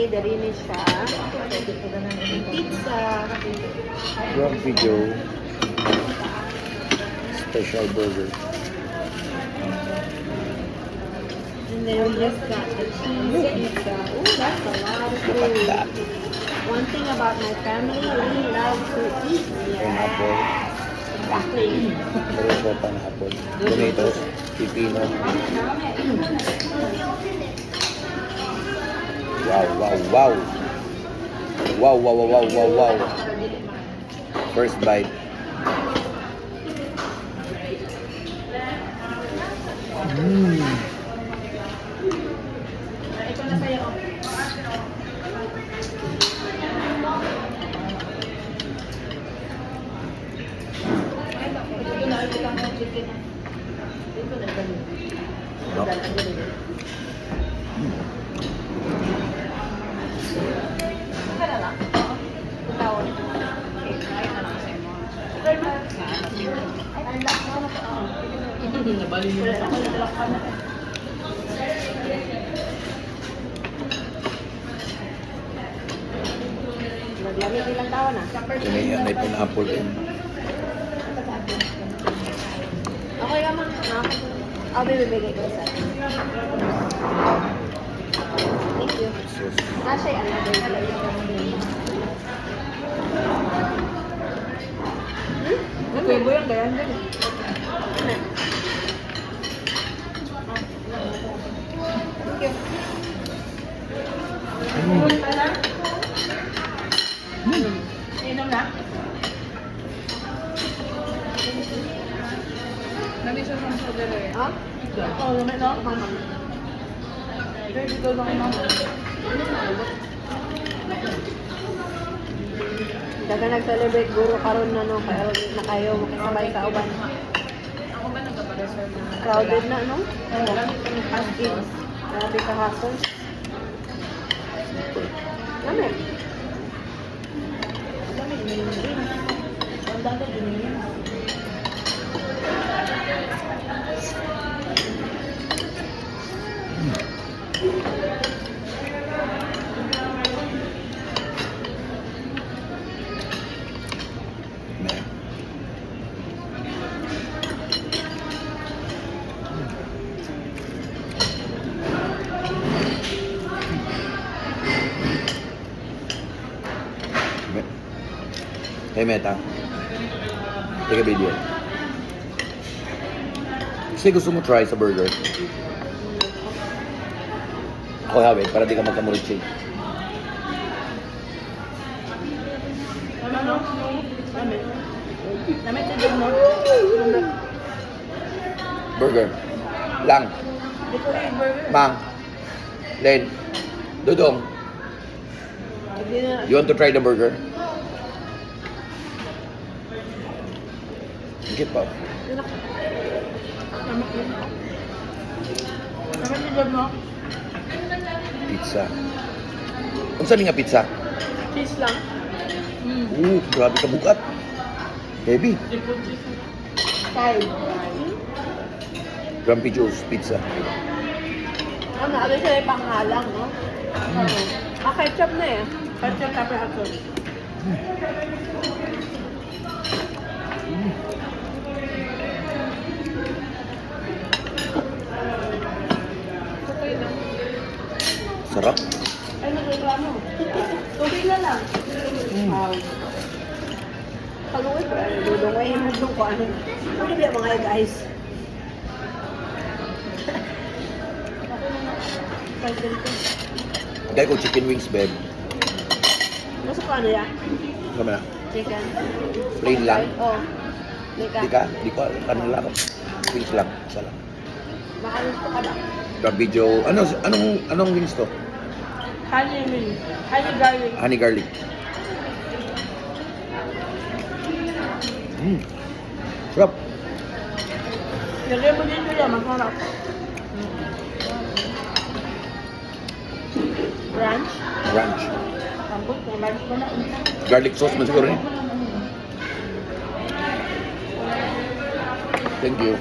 Dari ni siya. Pizza. Grumpy Joe. Special burger. And then we just got the cheese pizza. Ooh, that's a lot of Look at food. that. One thing about my family, we love to eat. Pineapple. Exactly. Pero po pineapple. Tomatoes. Pipino. Wow, wow, wow. Wow, wow, wow, wow, wow, wow. First bite. Ito na sa'yo. Ito na ulit ang chicken. Ito na ganun. No. Ito na lang. Tawon. Okay, kaya na lang sa'yo. Ay, ang laki na pa. Nabali mo na ako. Naglamig ilang taon na. Kinayan na pineapple din. Okay ka man. I'll be bibigay ko isa. Thank you. Sus. Nasa yung ano, baby. Nagkaibo yung ganyan din. Thank you. Inom na? Nami siya sa soda eh. Ha? Oo, naman no? Mama. Pero dito lang ino. Daga nag-celebrate guro karon na no, kaya na kayo makasabay ka uban. Ako ba nagpapareserve na? Crowded na no? Oo, gamit ko ng As in, grabe ka hassle. Lamig. Lamig, rin. Ang dami din. Hey Meta, take a video. Kasi gusto mo try sa burger. Ako hawit, para di ka magkamurichi. Ano? Lamig. Lamig sa dyan mo. Burger. Lang. Di ko rin burger. Mang. Len. Dudong. Hindi na. You want to try the burger? Higit pa. Lamig yun. Lamig sa dyan mo. Pizza. Kung saan nga pizza? Cheese lang. Grabe ka bukat. Heavy. Five. Grumpy Joe's Pizza. Ano, ano siya yung panghalang, no? Ketchup na eh. Ketchup tapos ako. Sarap. Ay, nagreklamo. Tubig na lang. Wow. Kaluwi ko. Dudungay mo doon ko ano. Ano ba mga guys? Gaya ko chicken wings, babe. Nasa ko ano yan? Kama na. Chicken. Plain lang. Oo. Lika. Di ka? Di ko. Kanin lang. Wings lang. Isa lang. Makalis ko ka ba? Grumpy Joe. Anong wings to? Honey wings. Honey garlic. Honey garlic. Sarap. Lagyan mo dito yan. Masarap. Ranch. Ranch. Ambot. Kung ranch ko na. Garlic sauce man siguro eh. Thank you.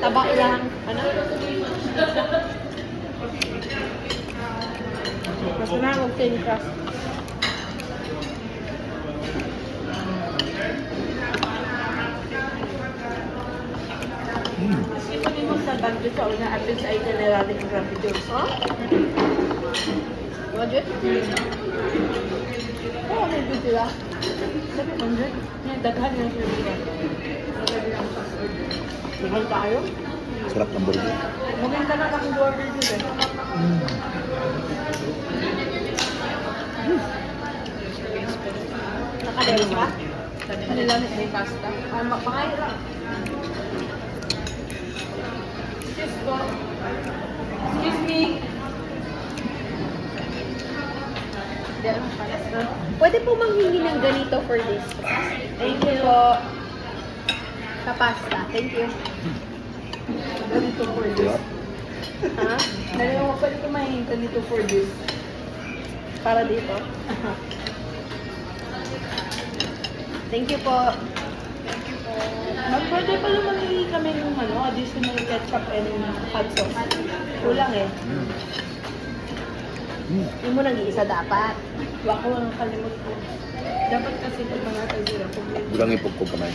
Taba lang. Ano? Mas na huwag thin crust. Kasi pag mo sa bagyo sa una, at least ay generalic gratitude. Ha? Budget? Oo, may good sila. 700? Yan, daghan yung siya. Mahal tayo. Sarap ng burger. Maganda na akong order dito eh. Nakadero ka? Kanila may pasta. Ay, makakain lang. Excuse po. Excuse me. Hindi, ano pasta? Pwede po manghingi ng ganito for this. Thank you po. Sa pasta. Thank you. Ganito for this. Diba? Ha? Dalawa mo pwede kumain ganito for this. Para dito. Thank you po. Pwede pala mamili kami ng additional ketchup and hot sauce. Kulang eh. Yung mo nag-iisa dapat. Wako ang kalimot ko. Dapat kasi pag mga tazira, problema. Bulang ipog ko kamay.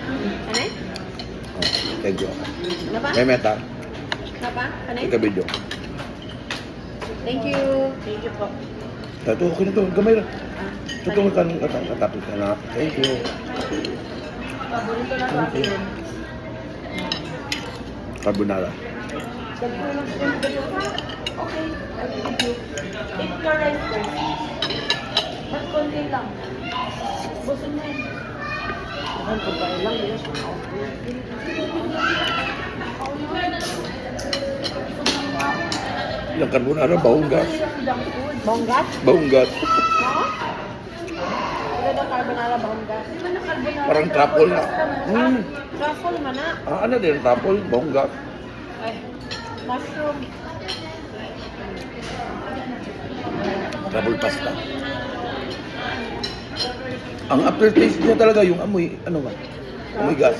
Ano eh? Oh, thank you. Ano pa? May meta. Ano pa? Ano eh? Ika video. Thank you. Thank you po. Tato, okay na to. Gamay lang. Ah, Tutulog ka ng katapos ka na. Thank you. Paborito na sa akin yun. Carbonara. Nagpulong ko yung video. Okay, I'll give you. Eat your rice first. Mas konti lang. Busin mo yun. Ang pagkain lang yun. Yung carbonara, baunggas. Junk food. Bonggat? Baunggas. Ha? Ito daw carbonara bonggat. Di ba na carbonara? Parang truffle na. Truffle man na. Ano din, truffle, baunggas. Ay, mushroom. Truffle pasta. Ang aftertaste niya talaga yung amoy, ano ba? Amoy gas.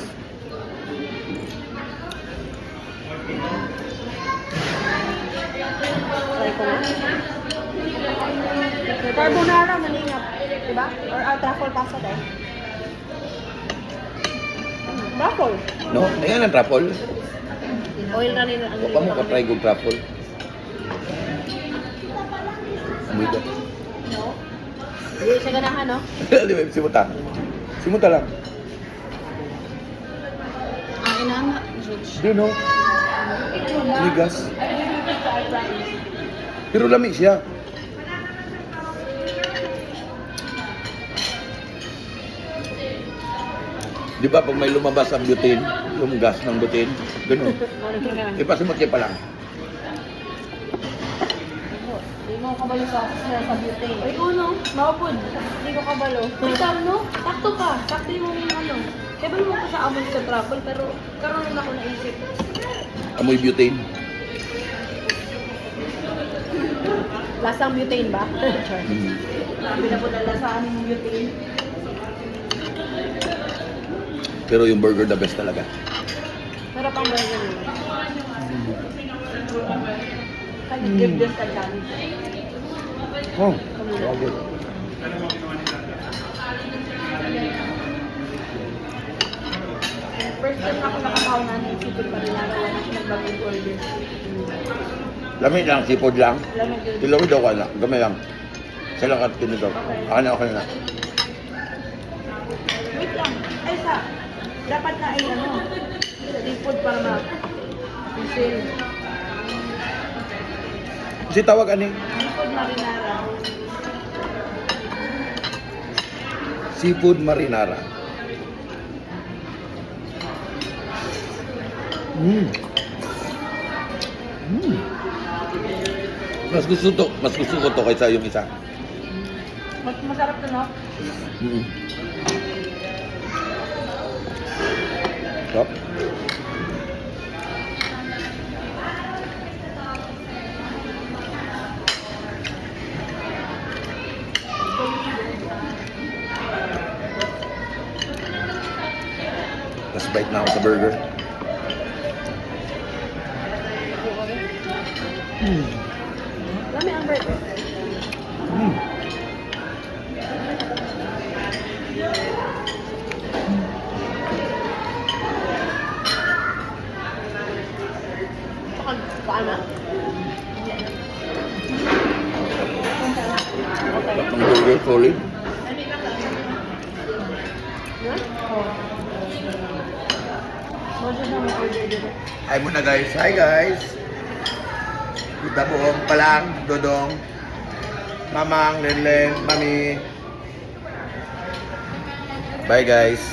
Try ko na. Carbonara maningap. Diba? Or truffle pasta dahil. Truffle. No? Ayan ang truffle. Oil na rin ang O pa mo ka-try kong truffle. Amoy gas. No? Hindi siya ganahan, no? Di ba? Simuta. Simuta lang. Ang inanga, George. Di no? Amoy gas. Pero lamig siya. Di ba pag may lumabas ang butane, yung gas ng butane, ganun. Ipasimot niya pa lang. Hindi mo kabalo sa butane. Ay, uno, maupod. Hindi ko kabalo. Wait, no? Sakto ka. Sakto yung ano. Kaya ba mo ko sa amoy sa truffle, pero karoon na ako naisip. Amoy butane. Lasang butane ba? Mm. Sabi na po nalasaan yung butane. Pero yung burger the best talaga. Sarap ang burger nila. Kaya give this a chance. Oh, okay. First time ako nakakaw na naisipin pa rin na wala na siya nagbagong order. Lamig lang, seafood lang. Lamig yun. Tilawid daw ka na, gamay lang. Sa lakat tinigaw. Ako na, okay na. Wait lang. Ay, dapat na ay ano, seafood para ma-pisil. Kasi tawag ani, Seafood marinara. seafood marinara. Mas gusto ko to kaysa yung isa. Mas masarap to, no? Mm. Stop. Tapos bite na ako sa burger. Lami ang burger. Saka, paano? Ang burger solid. Ha? Basta na mag-order dito. Hi muna guys. Hi guys. Kita buong palang, Dodong, Mamang, Lenlen, Mami. Bye guys.